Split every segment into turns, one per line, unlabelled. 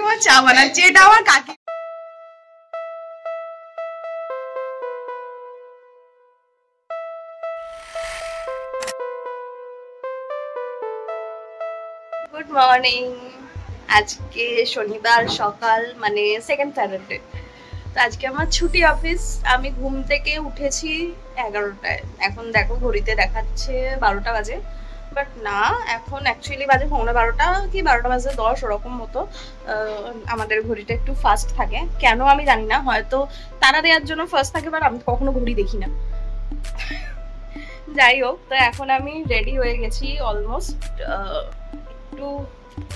কাকিমা চা বানাচ্ছে, এটা আমার কাকি। Good morning. আজকে শনিবার সকাল, মানে সেকেন্ড স্যাটারডে। তো আজকে আমার ছুটি অফিস। আমি ঘুম থেকে উঠেছি 11টায়। এখন দেখো ঘড়িতে দেখাচ্ছে 12টা বাজে, বাট না, এখন অ্যাকচুয়ালি বাজে 11:15 কি 12টা বাজে 10 ওরকম মতো। আমাদের ঘড়িটা একটু ফাস্ট থাকে, কেন আমি জানি না, হয়তো তারা দেওয়ার জন্য ফাস্ট থাকে, বাট আমি কখনো ঘড়ি দেখি না। যাই হোক, তো এখন আমি রেডি হয়ে গেছি অলমোস্ট। একটু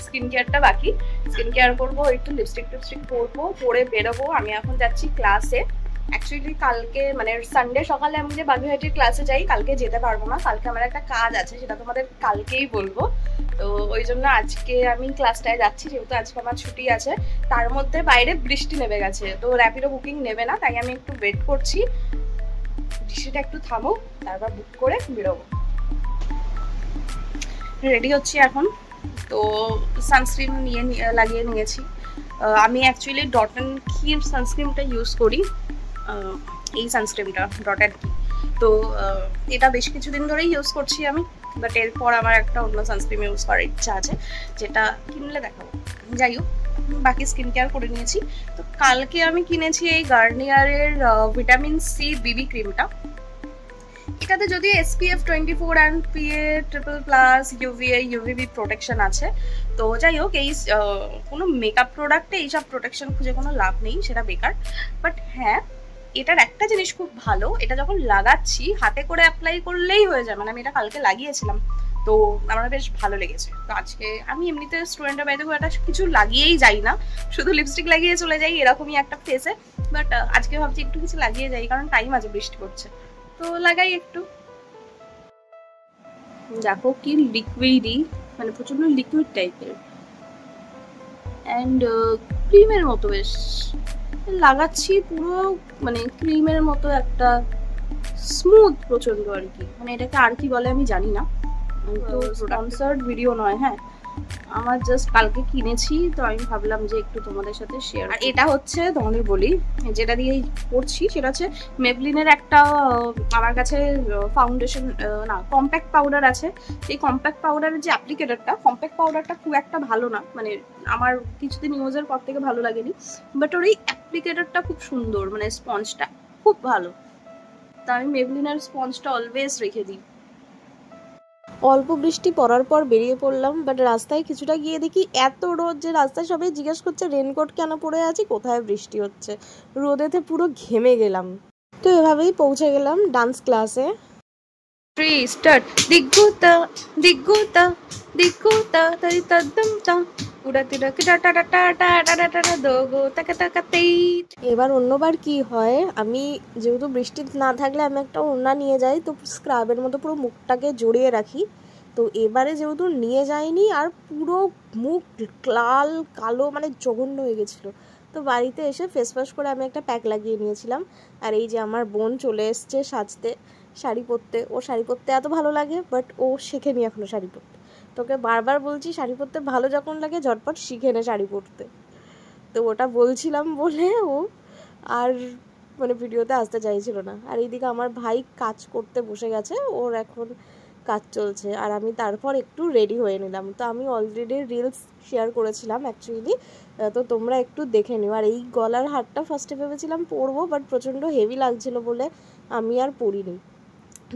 স্কিন কেয়ারটা বাকি, স্কিন কেয়ার করবো, একটু লিপস্টিক টিপস্টিক পরবো, পরে বেরোবো। আমি এখন যাচ্ছি ক্লাসে। অ্যাকচুয়ালি কালকে মানে সানডে সকালে আমি যে বাগুইহাটির ক্লাসে যাই, কালকে যেতে পারবো না। কালকে আমার একটা কাজ আছে, সেটা তোমাদের কালকেই বলবো। তো ওই জন্য আজকে আমি ক্লাসটায় যাচ্ছি, যেহেতু আজকে আমার ছুটি আছে। তার মধ্যে বাইরে বৃষ্টি নেমে গেছে, তো র্যাপিডো বুকিং নেবে না, তাই আমি একটু ওয়েট করছি বৃষ্টিটা একটু থামুক, তারপর বুক করে বেরোবো। রেডি হচ্ছি এখন। তো সানস্ক্রিন লাগিয়ে নিয়েছি। আমি অ্যাকচুয়ালি ডট অ্যান্ড কির সানস্ক্রিনটা ইউজ করি, এই সানস্ক্রিনটা ডট অ্যান্ড কি। তো এটা বেশ কিছুদিন ধরেই ইউজ করছি আমি, বাট এরপর আমার একটা অন্য সানস্ক্রিন ইউজ করার ইচ্ছা আছে, যেটা কিনলে দেখাবো। যাই হোক, বাকি স্কিন কেয়ার করে নিয়েছি। তো কালকে আমি কিনেছি এই গার্নিয়ারের ভিটামিন সি বিবি ক্রিমটা। এটাতে যদি SPF 24 and PA++ UVA UVB protection আছে। তো যাই হোক, এই কোনো মেকআপ প্রোডাক্টে এইসব প্রোটেকশন খুঁজে কোনো লাভ নেই, সেটা বেকার। বাট হ্যাঁ, এটার একটা জিনিস খুব ভালো, এটা যখন লাগাচ্ছি হাতে করে অ্যাপ্লাই করলেই হয়ে যায়। মানে আমি এটা কালকে লাগিয়েছিলাম, তো আমার বেশ ভালো লেগেছে। তো আজকে আমি এমনিতে স্টুডেন্টের বাড়িতে খুব একটা কিছু লাগিয়েই যাই না, শুধু লিপস্টিক লাগিয়ে চলে যাই, এরকমই একটা ফেসে। বাট আজকে ভাবছি একটু কিছু লাগিয়ে যাই, কারণ টাইম আছে, বৃষ্টি পড়ছে, তো লাগাই একটু। দেখো কি লিকুইডই, মানে প্রচন্ড লিকুইড টাইপের, অ্যান্ড ক্রিমের মতো বেশ লাগাচ্ছি, পুরো মানে ক্রিমের মতো একটা স্মুথ প্রচন্ড আর কি। মানে এটাকে আর কি বলে আমি জানি না, তো স্পন্সর্ড ভিডিও নয়। হ্যাঁ, আমার জাস্ট কালকে কিনেছি, তো আমি ভাবলাম যে একটু তোমাদের সাথে শেয়ার। আর এটা হচ্ছে তোমাদের বলি, যেটা দিয়ে পড়ছি সেটা হচ্ছে মেবলিনের একটা, আমার কাছে ফাউন্ডেশন না কম্প্যাক্ট পাউডার আছে। এই কম্প্যাক্ট পাউডারের যে অ্যাপ্লিকেটারটা, কম্প্যাক্ট পাউডারটা খুব একটা ভালো না, মানে আমার কিছুদিন ইউজের পর থেকে ভালো লাগেনি, বাট ওর এই অ্যাপ্লিকেটারটা খুব সুন্দর, মানে স্পঞ্জটা খুব ভালো। তা আমি মেবলিনের স্পঞ্জটা অলওয়েজ রেখে দিই।
অল্প বৃষ্টি পড়ার পর বেরিয়ে পড়লাম, বাট রাস্তায় কিছুটা গিয়ে দেখি এত রোদ যে রাস্তায় সবাই জিজ্ঞেস করছে রেনকোট কেন পরে আছি, কোথায় বৃষ্টি হচ্ছে। রোদেতে পুরো ঘেমে গেলাম। তো এভাবেই পৌঁছে গেলাম ডান্স ক্লাসে।
স্টার্ট। দিগুতা দিগুতা দিগুতা তাই তদমতা উড়াতি ডাকিটা টাটা টাটা টাটা টাটা দোগো তাকা তাকাতেই।
এবার অন্যবার কি হয়, আমি যেহেতু বৃষ্টি না থাকলে আমি একটা ওড়না নিয়ে যাই, তো স্ক্রাবের মতো পুরো মুখটাকে জড়িয়ে রাখি। তো এবারে যেহেতু নিয়ে যাইনি, আর পুরো মুখ লাল কালো, মানে জঘন্য হয়ে গেছিলো। তো বাড়িতে এসে ফেস ওয়াশ করে আমি একটা প্যাক লাগিয়ে নিয়েছিলাম। আর এই যে আমার বোন চলে এসছে সাজতে, শাড়ি পরতে। ও শাড়ি পরতে এত ভালো লাগে, বাট ও শেখেনি এখনও শাড়ি পরতে। তোকে বারবার বলছি শাড়ি পরতে ভালো যখন লাগে ঝটপট শিখে নে শাড়ি পরতে। তো ওটা বলছিলাম বলে ও আর মানে ভিডিওতে আসতে চাইছিল না। আর এইদিকে আমার ভাই কাজ করতে বসে গেছে, ওর এখন কাজ চলছে। আর আমি তারপর একটু রেডি হয়ে নিলাম। তো আমি অলরেডি রিলস শেয়ার করেছিলাম অ্যাকচুয়ালি, তো তোমরা একটু দেখে নিও। আর এই গলার হারটা ফার্স্টে ভেবেছিলাম পরবো, বাট প্রচণ্ড হেভি লাগছিল বলে আমি আর পরিনি।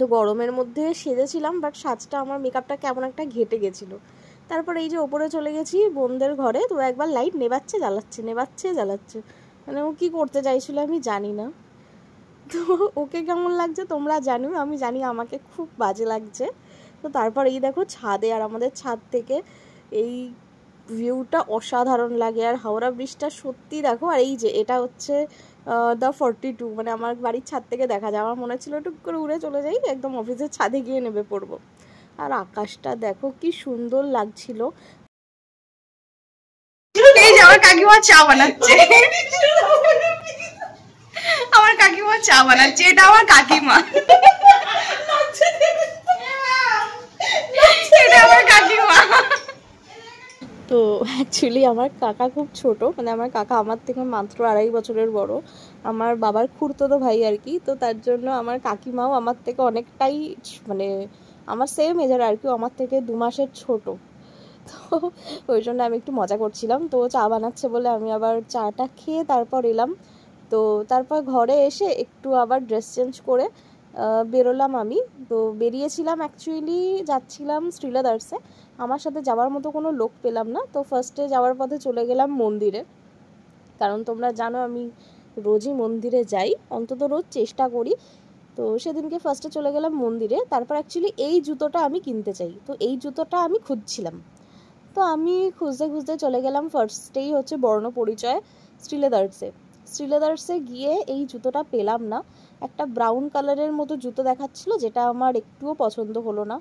তো গরমের মধ্যে সেজেছিলাম, বাট সাজটা আমার মেকআপটা কেমন একটা ঘেটে গেছিলো। তারপর এই যে ওপরে চলে গেছি বোনদের ঘরে। তো একবার লাইট নেবাচ্ছে জ্বালাচ্ছে, নেবাচ্ছে জ্বালাচ্ছে, মানে ও কী করতে চাইছিল আমি জানি না। তো ওকে কেমন লাগছে তোমরা জানো, আমি জানি আমাকে খুব বাজে লাগছে। তো তারপর এই দেখো ছাদে, আর আমাদের ছাদ থেকে এই ভিউটা অসাধারণ লাগে। আর হাওড়া ব্রিজটা সত্যি দেখো। আর এই যে এটা হচ্ছে দ্য 42, মানে আমার বাড়ির ছাদ থেকে দেখা যায়। আমার মনে ছিল একটু করে উড়ে চলে যাই, একদম অফিসের ছাদে গিয়ে নেমে পড়বো। আর আকাশটা দেখো কি সুন্দর লাগছিল।
এই যে আমার কাকিমা চা বানাচ্ছে, আমার কাকিমা চা বানাচ্ছে, এটা আমার কাকিমা, এটা আমার কাকিমা।
তো অ্যাকচুয়ালি আমার কাকা খুব ছোট, মানে আমার কাকা আমার থেকে মাত্র 2.5 বছরের বড়, আমার বাবার খুড়তুতো ভাই আর কি। তো তার জন্য আমার কাকিমাও আমার থেকে অনেকটাই মানে আমার সেম এজের আর কি, আমার থেকে 2 মাসের ছোট। তো ওই জন্য আমি একটু মজা করছিলাম। তো চা বানাচ্ছে বলে আমি আবার চাটা খেয়ে তারপর এলাম। তো তারপর ঘরে এসে একটু আবার ড্রেস চেঞ্জ করে বেরোলাম আমি। তো বেরিয়েছিলাম অ্যাকচুয়ালি, যাচ্ছিলাম শ্রীলেদার্সে। আমার সাথে যাওয়ার মতো কোনো লোক পেলাম না, তো ফার্স্টে যাওয়ার পথে চলে গেলাম মন্দিরে। কারণ তোমরা জানো আমি রোজই মন্দিরে যাই, অন্তত রোজ চেষ্টা করি। তো সেদিনকে ফার্স্টে চলে গেলাম মন্দিরে। তারপর অ্যাকচুয়ালি এই জুতোটা আমি কিনতে চাই, তো এই জুতোটা আমি খুঁজছিলাম। তো আমি খুঁজতে খুঁজতে চলে গেলাম ফার্স্টেই হচ্ছে বর্ণপরিচয় শ্রীলেদার্সে। শ্রীলেদার্সে গিয়ে এই জুতোটা পেলাম না, একটা ব্রাউন কালারের মতো জুতো দেখাচ্ছিল, যেটা আমার একটুও পছন্দ হলো না।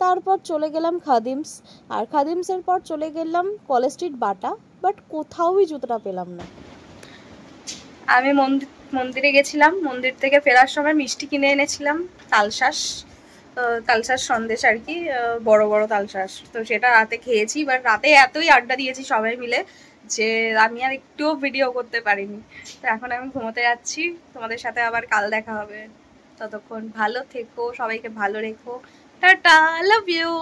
তারপর চলে গেলাম খাদিমস, আর খাদিমসের পর চলে গেলাম কলেজ স্ট্রিট বাটা, বাট কোথাওই জুতোটা পেলাম না।
আমি মন্দিরে গেছিলাম, মন্দির থেকে ফেরার সময় মিষ্টি কিনে এনেছিলাম, তালশাঁস, তালশাঁস সন্দেশ আর কি, বড় বড় তালশাঁস। তো সেটা রাতে খেয়েছি, বাট রাতে এতই আড্ডা দিয়েছি সবাই মিলে যে আমি আর একটুও ভিডিও করতে পারিনি। তো এখন আমি ঘুমোতে যাচ্ছি, তোমাদের সাথে আবার কাল দেখা হবে। ততক্ষণ ভালো থেকো, সবাইকে ভালো রেখো, টাটা, লাভ ইউ।